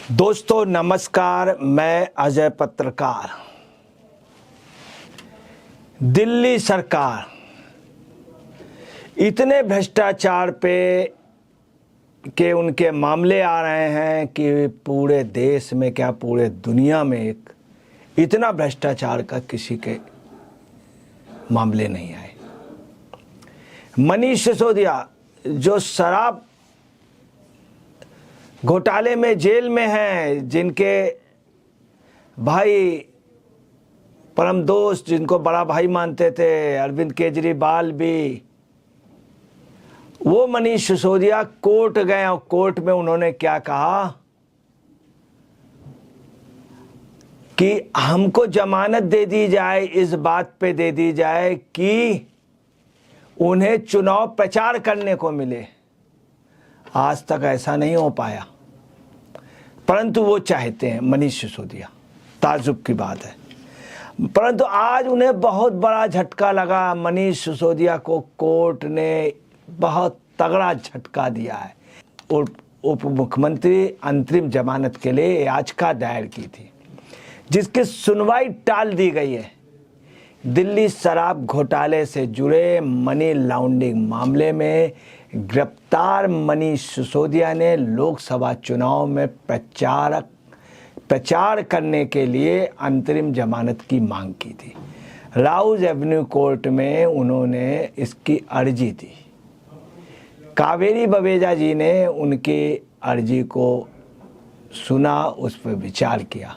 दोस्तों नमस्कार, मैं अजय पत्रकार। दिल्ली सरकार इतने भ्रष्टाचार पे के उनके मामले आ रहे हैं कि पूरे देश में क्या पूरे दुनिया में एक इतना भ्रष्टाचार का किसी के मामले नहीं आए। मनीष सिसोदिया जो शराब घोटाले में जेल में हैं, जिनके भाई परम दोस्त जिनको बड़ा भाई मानते थे अरविंद केजरीवाल भी, वो मनीष सिसोदिया कोर्ट गए और कोर्ट में उन्होंने क्या कहा कि हमको जमानत दे दी जाए, इस बात पे दे दी जाए कि उन्हें चुनाव प्रचार करने को मिले। आज तक ऐसा नहीं हो पाया, परंतु वो चाहते हैं मनीष सिसोदिया। ताज्जुब की बात है, परंतु आज उन्हें बहुत बड़ा झटका लगा। मनीष सिसोदिया को कोर्ट ने बहुत तगड़ा झटका दिया है। उप मुख्यमंत्री अंतरिम जमानत के लिए याचिका दायर की थी, जिसकी सुनवाई टाल दी गई है। दिल्ली शराब घोटाले से जुड़े मनी लॉन्ड्रिंग मामले में गिरफ्तार मनीष सिसोदिया ने लोकसभा चुनाव में प्रचार करने के लिए अंतरिम जमानत की मांग की थी। राउज एवेन्यू कोर्ट में उन्होंने इसकी अर्जी दी। कावेरी बवेजा जी ने उनकी अर्जी को सुना, उस पर विचार किया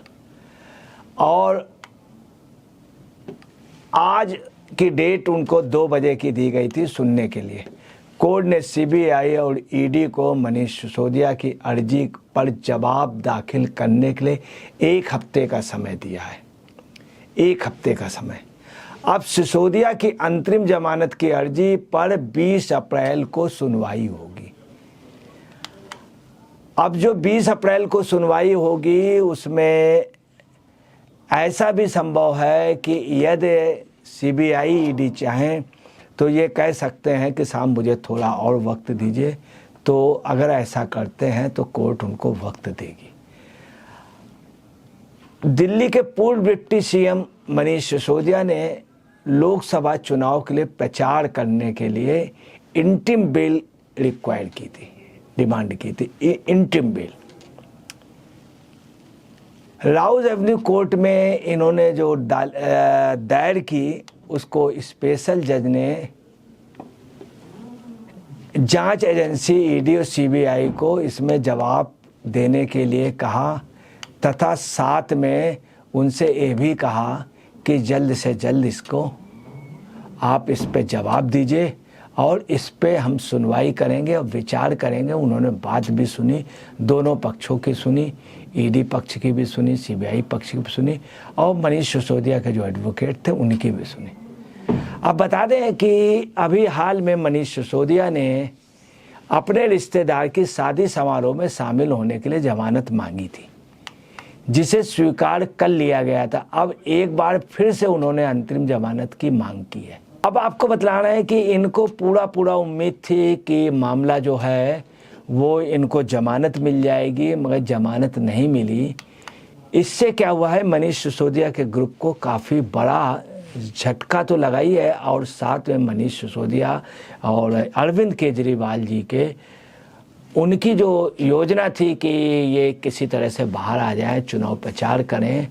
और आज की डेट उनको 2 बजे की दी गई थी सुनने के लिए। कोर्ट ने सीबीआई और ईडी को मनीष सिसोदिया की अर्जी पर जवाब दाखिल करने के लिए 1 हफ्ते का समय दिया है। 1 हफ्ते का समय। अब सिसोदिया की अंतरिम जमानत की अर्जी पर 20 अप्रैल को सुनवाई होगी। अब जो 20 अप्रैल को सुनवाई होगी उसमें ऐसा भी संभव है कि यदि सीबीआई ईडी चाहें तो ये कह सकते हैं कि साहब मुझे थोड़ा और वक्त दीजिए। तो अगर ऐसा करते हैं तो कोर्ट उनको वक्त देगी। दिल्ली के पूर्व डिप्टी सीएम मनीष सिसोदिया ने लोकसभा चुनाव के लिए प्रचार करने के लिए इंटरिम बेल रिक्वायर की थी, डिमांड की थी interim bell. Rouse Avenue court में इन्होंने जो दायर की, उसको स्पेशल जज ने जांच एजेंसी ईडी और सीबीआई को इसमें जवाब देने के लिए कहा तथा साथ में उनसे ये भी कहा कि जल्द से जल्द इसको आप इस पे जवाब दीजिए और इस पे हम सुनवाई करेंगे और विचार करेंगे। उन्होंने बात भी सुनी, दोनों पक्षों की सुनी, ईडी पक्ष की भी सुनी, सीबीआई पक्ष की भी सुनी और मनीष सिसोदिया के जो एडवोकेट थे उनकी भी सुनी। अब बता दें कि अभी हाल में मनीष सिसोदिया ने अपने रिश्तेदार की शादी समारोह में शामिल होने के लिए जमानत मांगी थी, जिसे स्वीकार कर लिया गया था। अब एक बार फिर से उन्होंने अंतरिम जमानत की मांग की है। अब आपको बतलाना है कि इनको पूरा उम्मीद थी कि मामला जो है वो इनको जमानत मिल जाएगी, मगर जमानत नहीं मिली। इससे क्या हुआ है, मनीष सिसोदिया के ग्रुप को काफ़ी बड़ा झटका तो लगा ही है और साथ में मनीष सिसोदिया और अरविंद केजरीवाल जी के उनकी जो योजना थी कि ये किसी तरह से बाहर आ जाए, चुनाव प्रचार करें,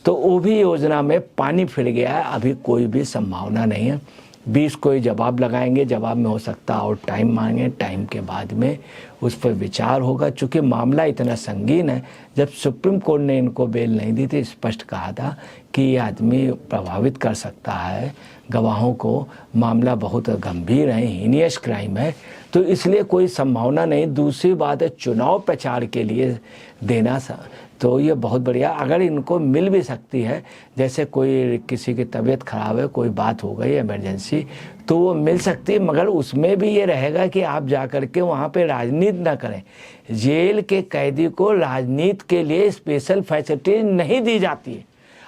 तो वो भी योजना में पानी फिर गया है। अभी कोई भी संभावना नहीं है। 20 कोई जवाब लगाएंगे, जवाब में हो सकता है और टाइम मांगे, टाइम के बाद में उस पर विचार होगा। चूँकि मामला इतना संगीन है, जब सुप्रीम कोर्ट ने इनको बेल नहीं दी थी, स्पष्ट कहा था कि ये आदमी प्रभावित कर सकता है गवाहों को, मामला बहुत गंभीर है, हीनियस क्राइम है, तो इसलिए कोई संभावना नहीं। दूसरी बात है चुनाव प्रचार के लिए देना, तो ये बहुत बढ़िया। अगर इनको मिल भी सकती है, जैसे कोई किसी की तबीयत खराब है, कोई बात हो गई इमरजेंसी, तो वो मिल सकती है, मगर उसमें भी ये रहेगा कि आप जा कर के वहाँ पे राजनीति ना करें। जेल के कैदी को राजनीति के लिए स्पेशल फैसिलिटी नहीं दी जाती है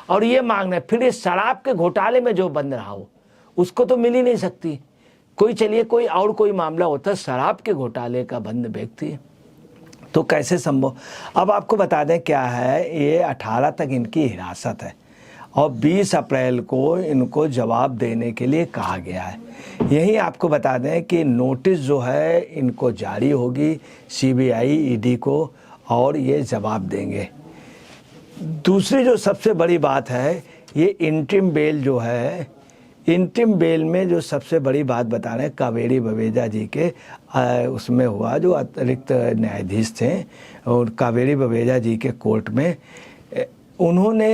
और ये मांगना फिर इस शराब के घोटाले में जो बंद रहा हो उसको तो मिल ही नहीं सकती। कोई चलिए कोई और कोई मामला होता, शराब के घोटाले का बंद व्यक्ति तो कैसे संभव। अब आपको बता दें क्या है, ये 18 तक इनकी हिरासत है और 20 अप्रैल को इनको जवाब देने के लिए कहा गया है। यही आपको बता दें कि नोटिस जो है इनको जारी होगी सीबीआई ईडी को और ये जवाब देंगे। दूसरी जो सबसे बड़ी बात है, ये इंटरिम बेल जो है, इंटरिम बेल में जो सबसे बड़ी बात बता रहे हैं कावेरी बवेजा जी के उसमें हुआ, जो अतिरिक्त न्यायाधीश थे और कावेरी बवेजा जी के कोर्ट में उन्होंने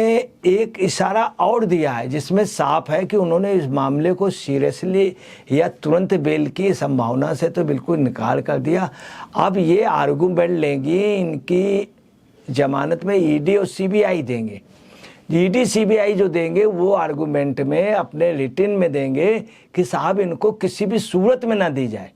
एक इशारा और दिया है जिसमें साफ है कि उन्होंने इस मामले को सीरियसली या तुरंत बेल की संभावना से तो बिल्कुल इनकार कर दिया। अब ये आर्गूमेंट लेंगी, इनकी जमानत में ईडी और सीबीआई देंगे। ईडी सीबीआई जो देंगे वो आर्गूमेंट में अपने रिटन में देंगे कि साहब इनको किसी भी सूरत में ना दी जाए।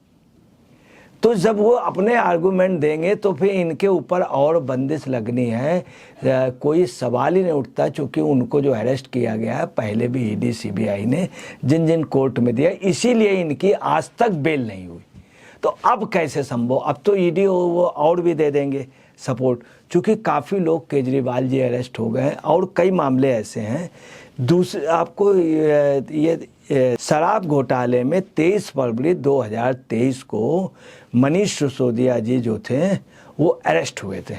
तो जब वो अपने आर्गूमेंट देंगे तो फिर इनके ऊपर और बंदिश लगनी है, कोई सवाल ही नहीं उठता, चूँकि उनको जो अरेस्ट किया गया है पहले भी ईडी सीबीआई ने जिन जिन कोर्ट में दिया, इसीलिए इनकी आज तक बेल नहीं हुई। तो अब कैसे संभव, अब तो ईडी वो और भी दे देंगे सपोर्ट, चूँकि काफ़ी लोग केजरीवाल जी अरेस्ट हो गए हैं और कई मामले ऐसे हैं। दूसरे आपको ये शराब घोटाले में 23 फरवरी 2023 को मनीष सिसोदिया जी जो थे वो अरेस्ट हुए थे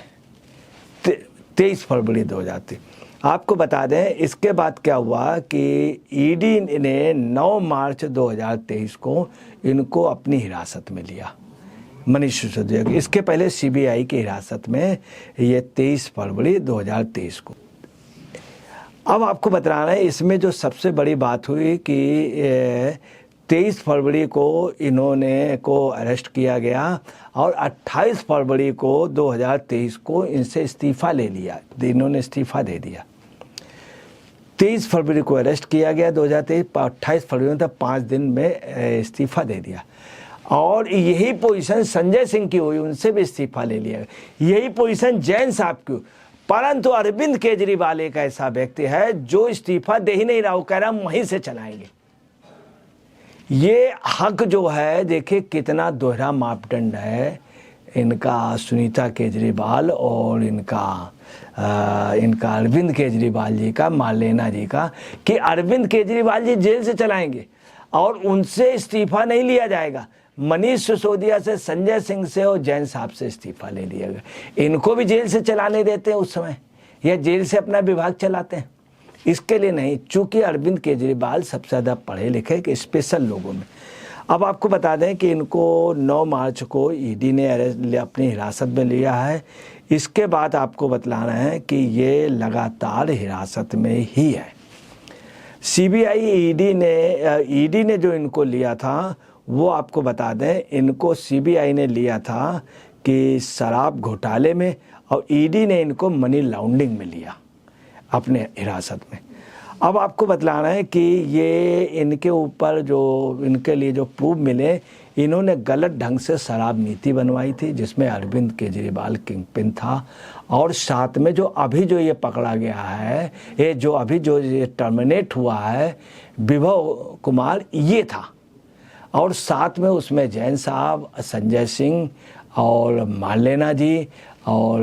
23 फरवरी 2023। आपको बता दें इसके बाद क्या हुआ कि ईडी ने 9 मार्च 2023 को इनको अपनी हिरासत में लिया, मनीष सिसोदिया की। इसके पहले सीबीआई की हिरासत में ये 23 फरवरी 2023 को। अब आपको बताना है इसमें जो सबसे बड़ी बात हुई कि 23 फरवरी को इन्होंने को अरेस्ट किया गया और 28 फरवरी को 2023 को इनसे इस्तीफ़ा ले लिया, इन्होंने इस्तीफ़ा दे दिया। 23 फरवरी को अरेस्ट किया गया 2023, 28 फरवरी में तक 5 दिन में इस्तीफ़ा दे दिया। और यही पोजीशन संजय सिंह की हुई, उनसे भी इस्तीफ़ा ले लिया। यही पोजीशन जैन साहब की, परंतु अरविंद केजरीवाल एक ऐसा व्यक्ति है जो इस्तीफा दे ही नहीं रहा, वो कह रहा हम वहीं से चलाएंगे। ये हक जो है, देखिए कितना दोहरा मापदंड है इनका, सुनीता केजरीवाल और इनका अरविंद केजरीवाल जी का, मार्लेना जी का, कि अरविंद केजरीवाल जी जेल से चलाएंगे और उनसे इस्तीफा नहीं लिया जाएगा। मनीष सिसोदिया से, संजय सिंह से और जैन साहब से इस्तीफा ले लिया गया। इनको भी जेल से चलाने देते हैं उस समय, या जेल से अपना विभाग चलाते हैं, इसके लिए नहीं, चूंकि अरविंद केजरीवाल सबसे ज़्यादा पढ़े लिखे के स्पेशल लोगों में। अब आपको बता दें कि इनको 9 मार्च को ईडी ने अपनी हिरासत में लिया है। इसके बाद आपको बतलाना है कि ये लगातार हिरासत में ही है। सीबीआई ईडी ने जो इनको लिया था वो आपको बता दें, इनको सीबीआई ने लिया था कि शराब घोटाले में, और ईडी ने इनको मनी लॉन्ड्रिंग में लिया अपने हिरासत में। अब आपको बतलाना है कि ये इनके ऊपर जो इनके लिए जो प्रूफ मिले, इन्होंने गलत ढंग से शराब नीति बनवाई थी जिसमें अरविंद केजरीवाल किंगपिन था, और साथ में जो अभी जो ये पकड़ा गया है, ये जो अभी जो ये टर्मिनेट हुआ है विभव कुमार, ये था, और साथ में उसमें जैन साहब, संजय सिंह और मार्लेना जी और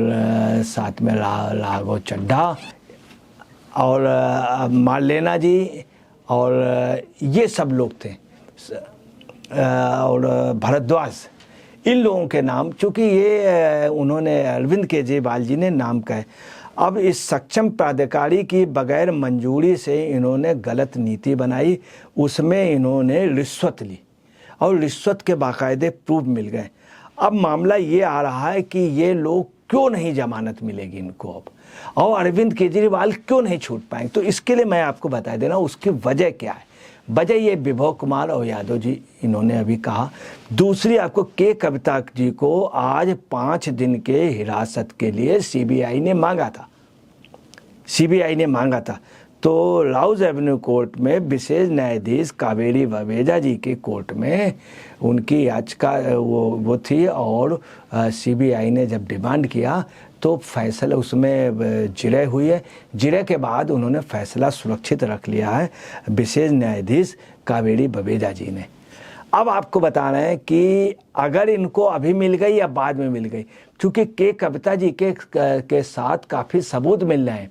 साथ में राघव चड्ढा और मार्लेना जी और ये सब लोग थे, और भारद्वाज, इन लोगों के नाम, चूँकि ये उन्होंने अरविंद केजरीवाल जी ने नाम कहे। अब इस सक्षम प्राधिकारी की बगैर मंजूरी से इन्होंने गलत नीति बनाई, उसमें इन्होंने रिश्वत ली और रिश्वत के बाकायदे प्रूफ मिल गए। अब मामला ये आ रहा है कि ये लोग क्यों नहीं जमानत मिलेगी इनको अब, और अरविंद केजरीवाल क्यों नहीं छूट पाएंगे। तो इसके लिए मैं आपको बता दे रहा हूँ उसकी वजह क्या है। वजह ये विभव कुमार और यादव जी इन्होंने अभी कहा। दूसरी आपको के कविता जी को आज 5 दिन के हिरासत के लिए सीबीआई ने मांगा था। तो राउज एवेन्यू कोर्ट में विशेष न्यायाधीश कावेरी बवेजा जी के कोर्ट में उनकी याचिका वो थी, और सीबीआई ने जब डिमांड किया तो फैसला उसमें जिरह हुई है। जिरह के बाद उन्होंने फैसला सुरक्षित रख लिया है विशेष न्यायाधीश कावेरी बवेजा जी ने। अब आपको बताना है कि अगर इनको अभी मिल गई या बाद में मिल गई, क्योंकि के कविता जी के साथ काफ़ी सबूत मिल रहे हैं,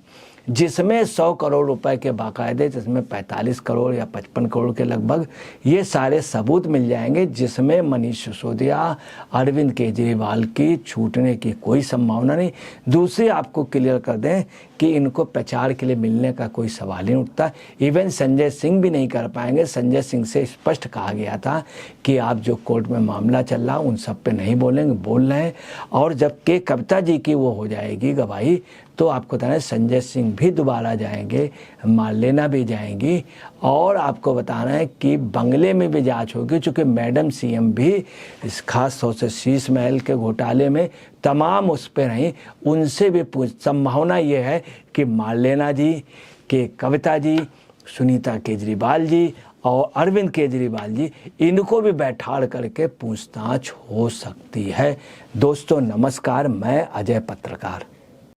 जिसमें 100 करोड़ रुपए के बाकायदे, जिसमें 45 करोड़ या 55 करोड़ के लगभग ये सारे सबूत मिल जाएंगे, जिसमें मनीष सिसोदिया, अरविंद केजरीवाल की छूटने की कोई संभावना नहीं। दूसरी आपको क्लियर कर दें कि इनको प्रचार के लिए मिलने का कोई सवाल ही उठता। इवन संजय सिंह भी नहीं कर पाएंगे। संजय सिंह से स्पष्ट कहा गया था कि आप जो कोर्ट में मामला चल रहा उन सब पे नहीं बोलेंगे, बोल रहे हैं। और जब के कविता जी की वो हो जाएगी गवाही, तो आपको बताना है संजय सिंह भी दोबारा जाएंगे, मार्लेना भी जाएंगी, और आपको बताना है कि बंगले में भी जांच होगी, चूँकि मैडम सीएम भी इस खास तौर से शीश महल के घोटाले में तमाम उस पर रहीं, उनसे भी संभावना ये है कि मार्लेना जी, के कविता जी, सुनीता केजरीवाल जी और अरविंद केजरीवाल जी, इनको भी बैठाड़ करके पूछताछ हो सकती है। दोस्तों नमस्कार, मैं अजय पत्रकार।